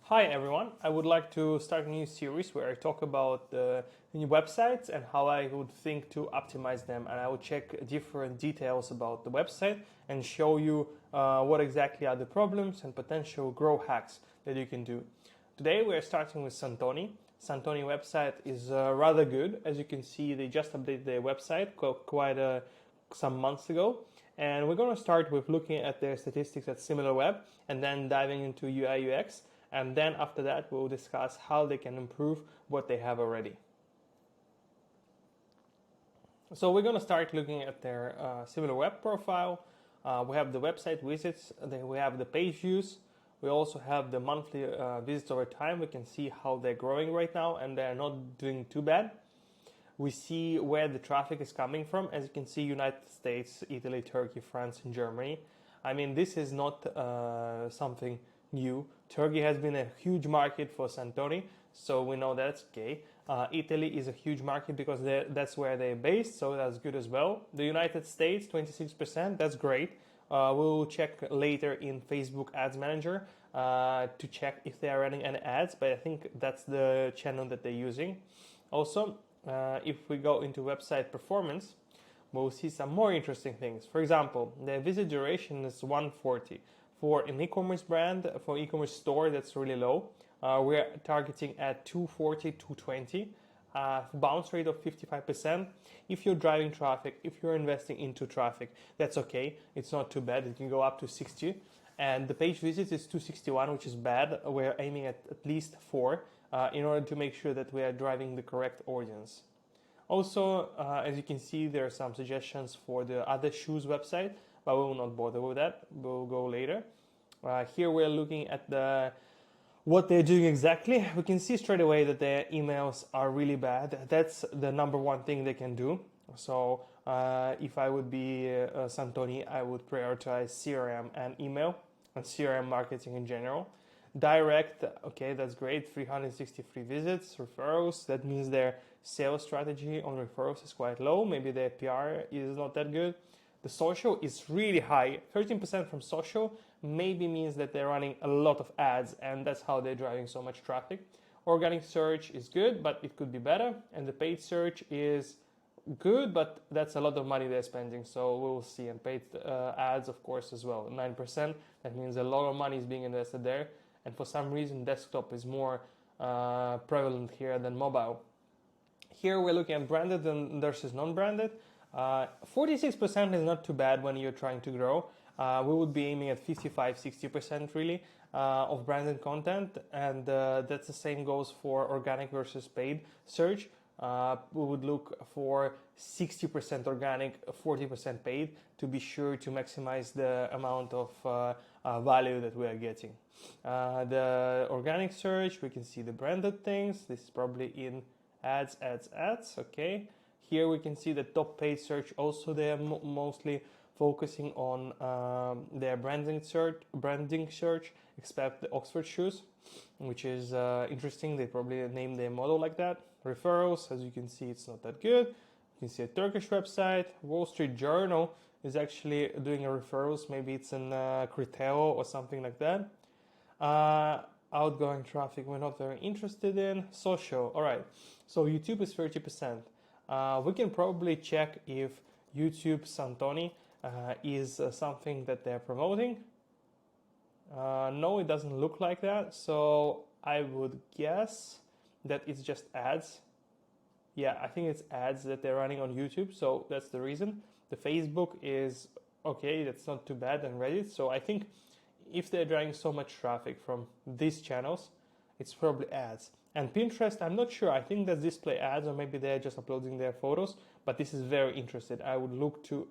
Hi everyone, I would like to start a new series where I talk about the new websites and how I would think to optimize them, and I will check different details about the website and show you what exactly are the problems and potential grow hacks that you can do. Today we are starting with Santoni. Santoni website is rather good. As you can see, they just updated their website quite some months ago. And we're going to start with looking at their statistics at SimilarWeb and then diving into UI UX. And then after that, we'll discuss how they can improve what they have already. So we're going to start looking at their SimilarWeb profile. We have the website visits, then we have the page views. We also have the monthly visits over time. We can see how they're growing right now, and they're not doing too bad. We see where the traffic is coming from. As you can see, United States, Italy, Turkey, France, and Germany. I mean, this is not something new. Turkey has been a huge market for Santoni, so we know that's okay. Italy is a huge market because that's where they're based, so that's good as well. The United States, 26%, that's great. We'll check later in Facebook Ads Manager to check if they are running any ads, but I think that's the channel that they're using. Also, if we go into website performance, we'll see some more interesting things. For example, the visit duration is 140. For an e-commerce brand, for e-commerce store, that's really low. We're targeting at 240, 220. Bounce rate of 55%. If you're driving traffic, if you're investing into traffic, that's okay. It's not too bad. It can go up to 60. And the page visits is 261, which is bad. We're aiming at least 4 in order to make sure that we are driving the correct audience. Also, as you can see, there are some suggestions for the other shoes website, but we will not bother with that. We'll go later. Here we're looking at what they're doing exactly. We can see straight away that their emails are really bad. That's the number one thing they can do. So if I would be Santoni, I would prioritize CRM and email and CRM marketing in general. Direct, okay, that's great. 363 visits, referrals. That means their sales strategy on referrals is quite low. Maybe their PR is not that good. The social is really high. 13% from social maybe means that they're running a lot of ads, and that's how they're driving so much traffic. Organic search is good, but it could be better. And the paid search is good, but that's a lot of money they're spending, so we'll see. And paid ads, of course, as well. 9%. That means a lot of money is being invested there. And for some reason, desktop is more prevalent here than mobile. Here we're looking at branded versus non-branded. 46% is not too bad when you're trying to grow. We would be aiming at 55-60% really of branded content, and that's the same goes for organic versus paid search. We would look for 60% organic, 40% paid to be sure to maximize the amount of value that we are getting. The organic search, we can see the branded things. This is probably in ads, okay. Here we can see the top paid search. Also, they are mostly focusing on their branding search, except the Oxford shoes, which is interesting. They probably named their model like that. Referrals, as you can see, it's not that good. You can see a Turkish website. Wall Street Journal is actually doing a referrals. Maybe it's in Criteo or something like that. Outgoing traffic, we're not very interested in. Social, all right. So YouTube is 30%. We can probably check if YouTube Santoni is something that they're promoting. No, it doesn't look like that. So I would guess that it's just ads. Yeah, I think it's ads that they're running on YouTube. So that's the reason. The Facebook is okay. That's not too bad, and Reddit. So I think if they're driving so much traffic from these channels, it's probably ads. And Pinterest, I'm not sure. I think that's display ads, or maybe they're just uploading their photos. But this is very interesting. I would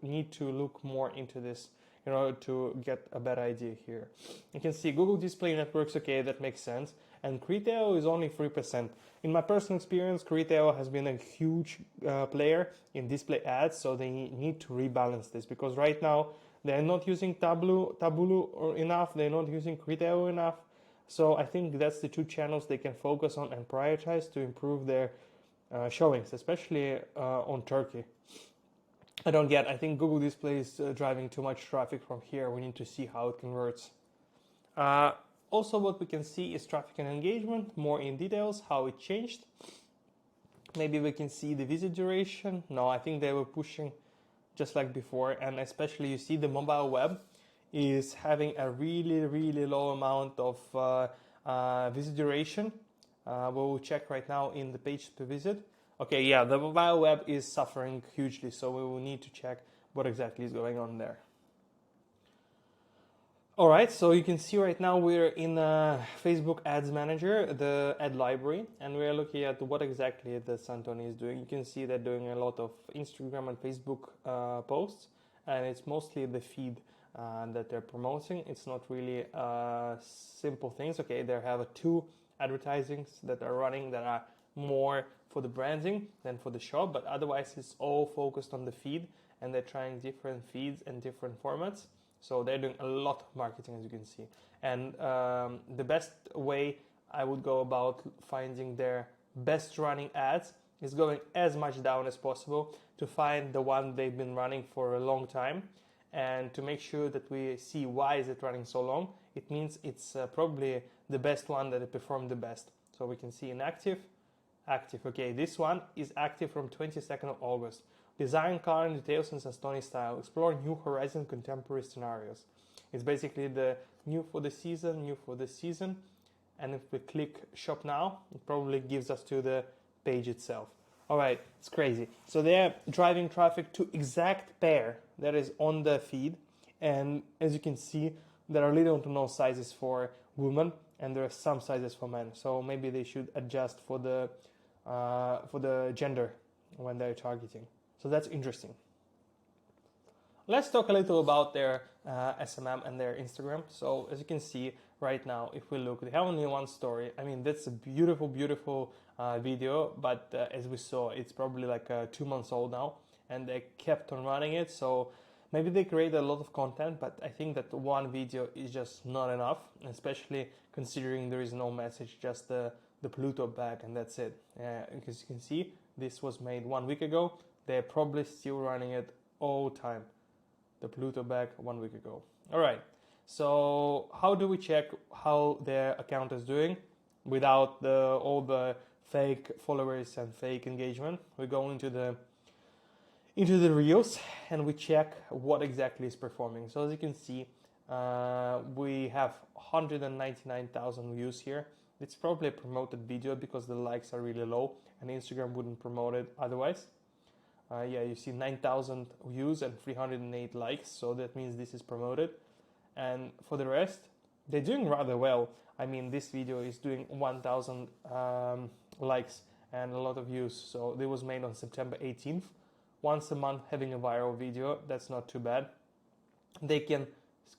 need to look more into this in order to get a better idea here. You can see Google Display Networks. Okay, that makes sense. And Criteo is only 3%. In my personal experience, Criteo has been a huge player in display ads, so they need to rebalance this, because right now they're not using Taboola enough. They're not using Criteo enough. So I think that's the two channels they can focus on and prioritize to improve their showings, especially on Turkey. I think Google Display is driving too much traffic from here. We need to see how it converts. Also, what we can see is traffic and engagement, more in details, how it changed. Maybe we can see the visit duration. No, I think they were pushing just like before, and especially you see the mobile web is having a really low amount of visit duration. We'll check right now in the page per visit. Okay, yeah, the mobile web is suffering hugely, so we will need to check what exactly is going on there. All right, so you can see right now we're in Facebook Ads Manager, the ad library, and we're looking at what exactly the Santoni is doing. You can see they're doing a lot of Instagram and Facebook posts, and it's mostly the feed that they're promoting. It's not really simple things. Okay, they have two advertisings that are running that are more for the branding than for the shop, but otherwise it's all focused on the feed, and they're trying different feeds and different formats. So they're doing a lot of marketing, as you can see. And the best way I would go about finding their best running ads is going as much down as possible to find the one they've been running for a long time, and to make sure that we see why is it running so long. It means it's probably the best one that it performed the best. So we can see inactive, active. Okay, this one is active from 22nd of August. Design car and details in Santoni style. Explore new horizon contemporary scenarios. It's basically the new for the season. And if we click shop now, it probably gives us to the page itself. All right, it's crazy. So they're driving traffic to exact pair that is on the feed. And as you can see, there are little to no sizes for women, and there are some sizes for men. So maybe they should adjust for the gender when they're targeting. So that's interesting. Let's talk a little about their SMM and their Instagram. So as you can see right now, if we look, they have only one story. I mean, that's a beautiful video, but as we saw, it's probably like 2 months old now, and they kept on running it. So maybe they create a lot of content, but I think that one video is just not enough, especially considering there is no message, just the Pluto bag, and that's it. As you can see, this was made 1 week ago. They're probably still running it all time. The Pluto bag 1 week ago. All right. So how do we check how their account is doing without all the fake followers and fake engagement? We go into the reels and we check what exactly is performing. So as you can see, we have 199,000 views here. It's probably a promoted video because the likes are really low, and Instagram wouldn't promote it otherwise. Yeah, you see 9,000 views and 308 likes, so that means this is promoted. And for the rest, they're doing rather well. I mean, this video is doing 1,000 likes and a lot of views. So it was made on September 18th. Once a month having a viral video, that's not too bad. They can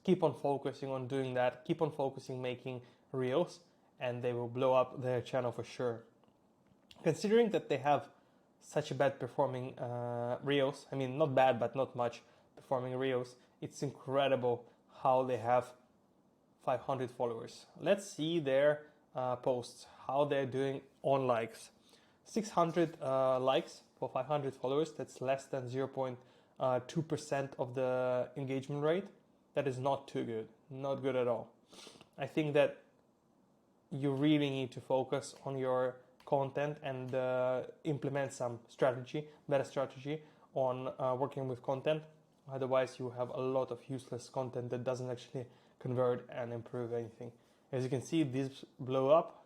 keep on focusing on doing that, keep on focusing making reels, and they will blow up their channel for sure. Considering that they have such a bad performing reels, I mean, not bad, but not much performing reels, it's incredible how they have 500 followers. Let's see their posts, how they're doing on likes. 600 likes for 500 followers, that's less than 0.2% of the engagement rate. That is not too good, not good at all. I think that you really need to focus on your content and implement some better strategy on working with content. Otherwise, you have a lot of useless content that doesn't actually convert and improve anything. As you can see, this blew up.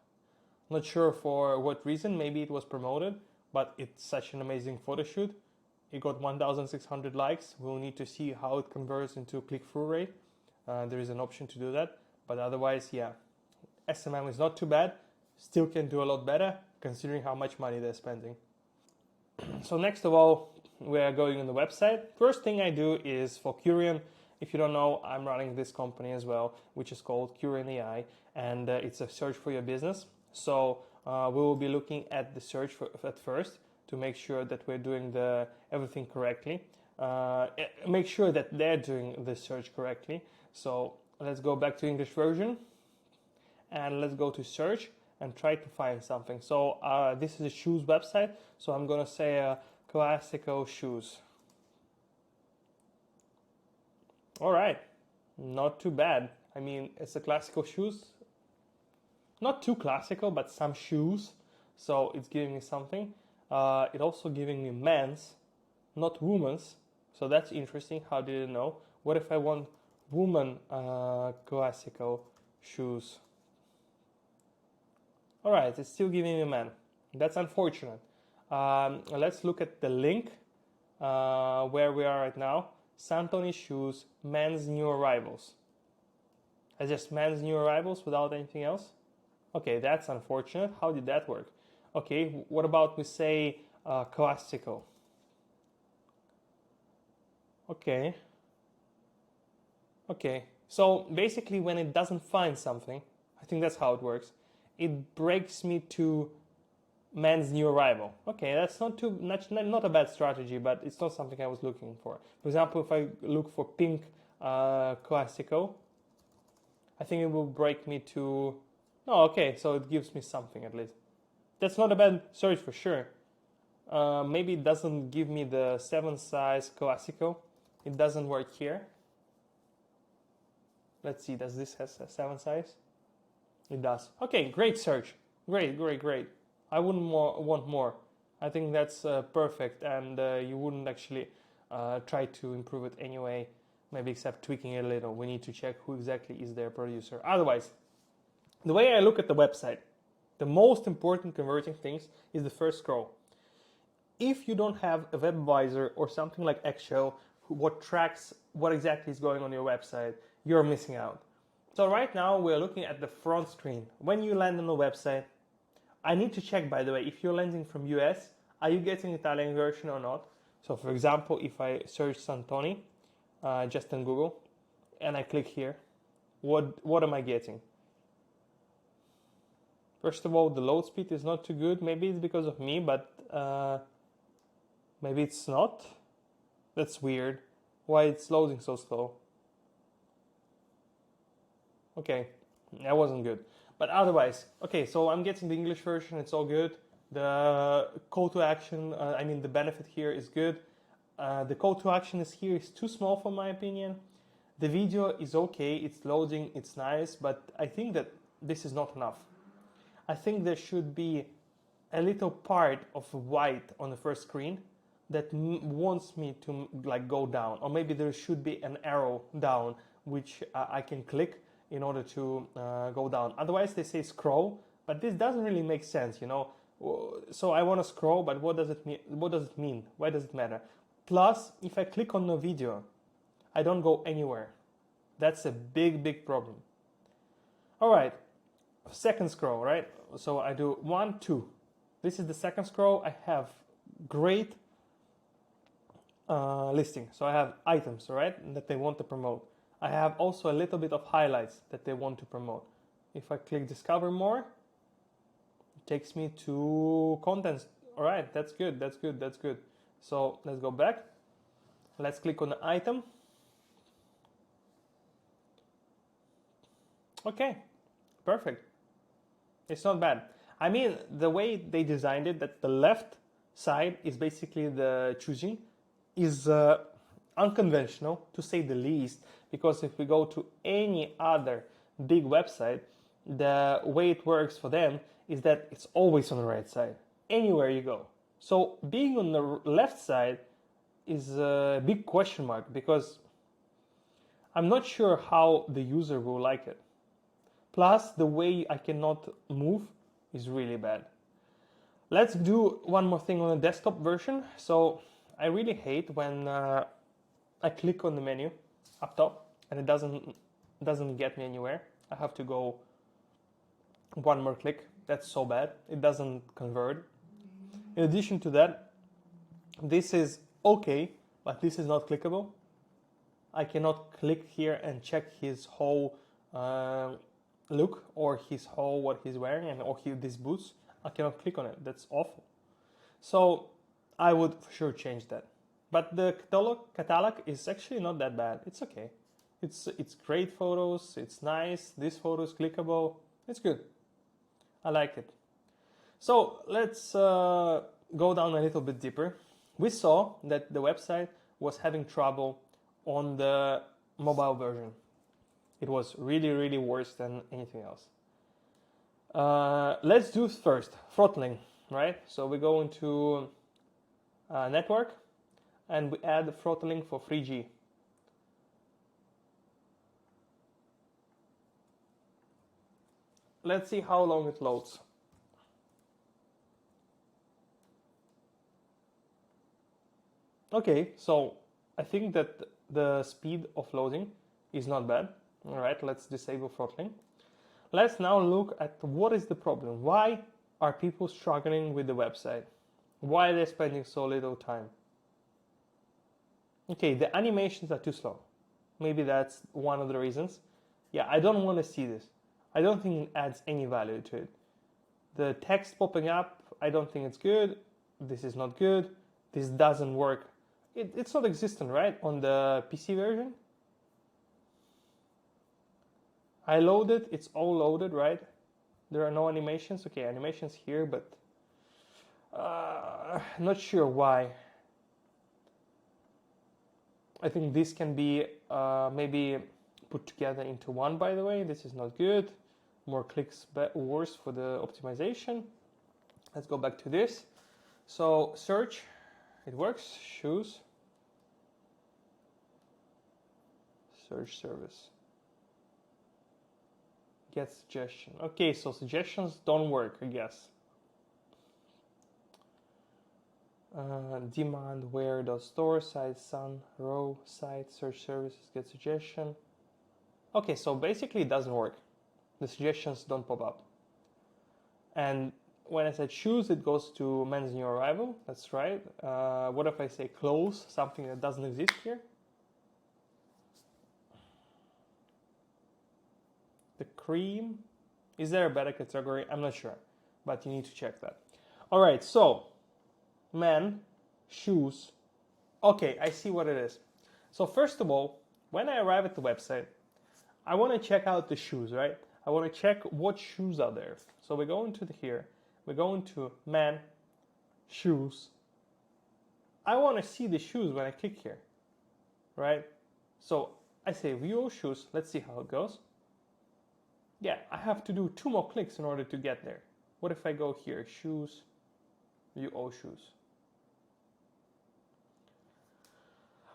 Not sure for what reason. Maybe it was promoted, but it's such an amazing photo shoot. It got 1,600 likes. We'll need to see how it converts into click-through rate. There is an option to do that, but otherwise, yeah, SMM is not too bad. Still can do a lot better considering how much money they're spending. So next of all, we are going on the website. First thing I do is for Querion. If you don't know, I'm running this company as well, which is called Querion.ai, and it's a search for your business. So we will be looking at the search at first to make sure that we're doing everything correctly. Make sure that they're doing the search correctly. So let's go back to English version and let's go to search and try to find something. So this is a shoes website. So I'm gonna say classical shoes. All right, not too bad. I mean, it's a classical shoes. not too classical, but some shoes. So it's giving me something. It also giving me men's, not women's. So that's interesting. How did it know? What if I want woman classical shoes? All right, it's still giving me men. That's unfortunate. Let's look at the link where we are right now. Santoni shoes, men's new arrivals. It's just men's new arrivals without anything else? Okay, that's unfortunate. How did that work? Okay, what about we say classical? Okay. Okay, so basically when it doesn't find something, I think that's how it works, it breaks me to men's new arrival. Okay, that's not a bad strategy, but it's not something I was looking for. For example, if I look for pink classical, I think it will break me to... Oh, okay, so it gives me something at least. That's not a bad search for sure. Maybe it doesn't give me the 7 size classical. It doesn't work here. Let's see, does this have a 7 size? It does. Okay, great search. Great. I wouldn't want more. I think that's perfect, and you wouldn't actually try to improve it anyway, maybe except tweaking it a little. We need to check who exactly is their producer. Otherwise, the way I look at the website, the most important converting things is the first scroll. If you don't have a web advisor or something like Excel, what tracks what exactly is going on your website, you're missing out. So right now we're looking at the front screen. When you land on a website, I need to check, by the way, if you're landing from US, are you getting Italian version or not? So for example, if I search Santoni, just in Google, and I click here, what am I getting? First of all, the load speed is not too good. Maybe it's because of me, but maybe it's not. That's weird. Why it's loading so slow? Okay, that wasn't good. But otherwise, okay, so I'm getting the English version, it's all good. The call to action, the benefit here is good. The call to action is too small for my opinion. The video is okay, it's loading, it's nice, but I think that this is not enough. I think there should be a little part of white on the first screen that wants me to go down, or maybe there should be an arrow down which I can click in order to go down. Otherwise they say scroll, but this doesn't really make sense, you know. So I want to scroll, but what does it mean? Why does it matter? Plus, if I click on the video, I don't go anywhere. That's a big problem. All right, second scroll, right? So I do 1, 2. This is the second scroll. I have great listing. So I have items, right, that they want to promote. I have also a little bit of highlights that they want to promote. If I click discover more, it takes me to contents. All right, that's good. So let's go back. Let's click on the item. Okay, perfect. It's not bad. I mean, the way they designed it, that the left side is basically the choosing, is unconventional to say the least, because if we go to any other big website, the way it works for them is that it's always on the right side, anywhere you go. So being on the left side is a big question mark, because I'm not sure how the user will like it. Plus, the way I cannot move is really bad. Let's do one more thing on the desktop version. So I really hate when I click on the menu up top and it doesn't get me anywhere. I have to go one more click. That's so bad. It doesn't convert. In addition to that, this is okay, but this is not clickable. I cannot click here and check his whole look, or his whole what he's wearing, or these boots. I cannot click on it. That's awful. So I would for sure change that. But the catalog is actually not that bad. It's okay. It's great photos. It's nice. This photo is clickable. It's good. I like it. So let's go down a little bit deeper. We saw that the website was having trouble on the mobile version. It was really worse than anything else. Let's do first throttling, right? So we go into network and we add throttling for 3G. Let's see how long it loads. Okay, so I think that the speed of loading is not bad. All right, let's disable throttling. Let's now look at what is the problem. Why are people struggling with the website? Why are they spending so little time? Okay, the animations are too slow. Maybe that's one of the reasons. Yeah, I don't want to see this. I don't think it adds any value to it. The text popping up, I don't think it's good. This is not good. This doesn't work. It's not existent, right? On the PC version. I loaded, it's all loaded, right? There are no animations. Okay, animations here, but not sure why. I think this can be maybe put together into one, by the way. This is not good. More clicks, but worse for the optimization. Let's go back to this. So search, it works. Shoes. Search service. Get suggestion. Okay, so suggestions don't work, I guess. Demand, where, store, site, sun, row, site, search services, get suggestion. Okay, so basically it doesn't work. The suggestions don't pop up. And when I said shoes, it goes to men's new arrival. That's right. What if I say clothes, something that doesn't exist here? The cream, is there a better category? I'm not sure, but you need to check that. All right, so men, shoes. Okay, I see what it is. So first of all, when I arrive at the website, I want to check out the shoes, right? I want to check what shoes are there. So we go into here, we go into men, shoes. I want to see the shoes when I click here, right? So I say view all shoes. Let's see how it goes. Yeah, I have to do 2 more clicks in order to get there. What if I go here, shoes, view all shoes?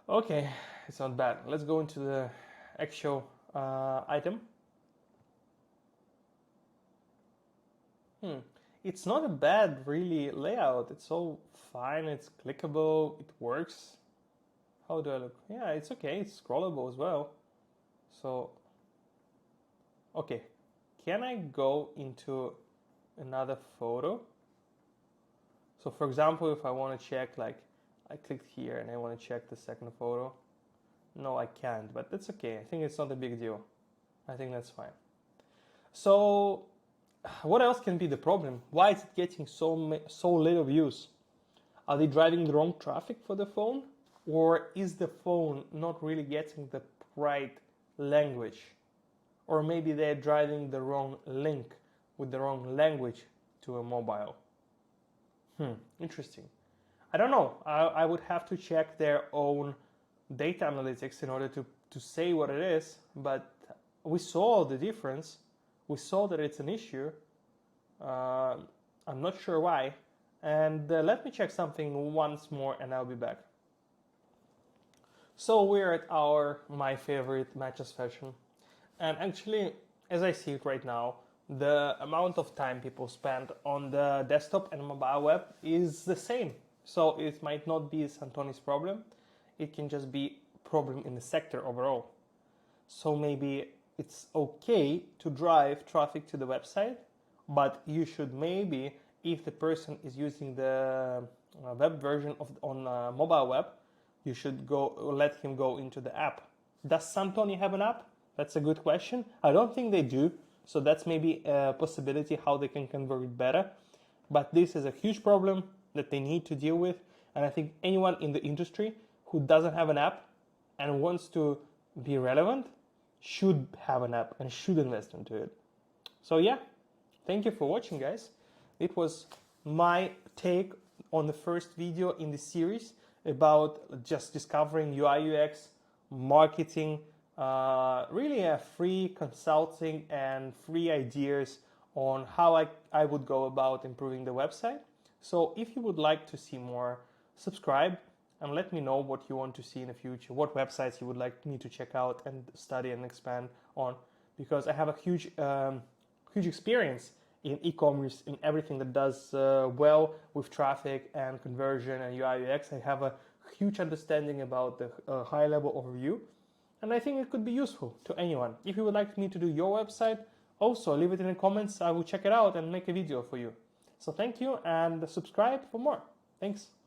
Okay, it's not bad. Let's go into the actual item. It's not a bad really layout. It's all fine. It's clickable. It works. How do I look? Yeah, it's okay. It's scrollable as well. So, okay. Can I go into another photo? So for example, if I want to check, like I clicked here and I want to check the second photo. No, I can't, but that's okay. I think it's not a big deal. I think that's fine. So what else can be the problem? Why is it getting so little views? Are they driving the wrong traffic for the phone? Or is the phone not really getting the right language? Or maybe they're driving the wrong link with the wrong language to a mobile. Interesting. I don't know. I would have to check their own data analytics in order to say what it is, but we saw the difference. We saw that it's an issue. I'm not sure why. And let me check something once more and I'll be back. So we're at my favorite matches fashion. And actually, as I see it right now, the amount of time people spend on the desktop and mobile web is the same. So it might not be Santoni's problem. It can just be a problem in the sector overall. So maybe it's okay to drive traffic to the website, but you should maybe, if the person is using the web version on mobile web, you should let him go into the app. Does Santoni have an app? That's a good question. I don't think they do. So that's maybe a possibility how they can convert it better. But this is a huge problem that they need to deal with. And I think anyone in the industry who doesn't have an app and wants to be relevant should have an app and should invest into it. So yeah, thank you for watching, guys. It was my take on the first video in the series about just discovering UI UX, marketing, really a free consulting and free ideas on how I would go about improving the website. So if you would like to see more, subscribe and let me know what you want to see in the future, what websites you would like me to check out and study and expand on, because I have a huge experience in e-commerce, in everything that does well with traffic and conversion and UI UX. I have a huge understanding about the high-level overview, and I think it could be useful to anyone. If you would like me to do your website, also leave it in the comments. I will check it out and make a video for you. So thank you, and subscribe for more. Thanks.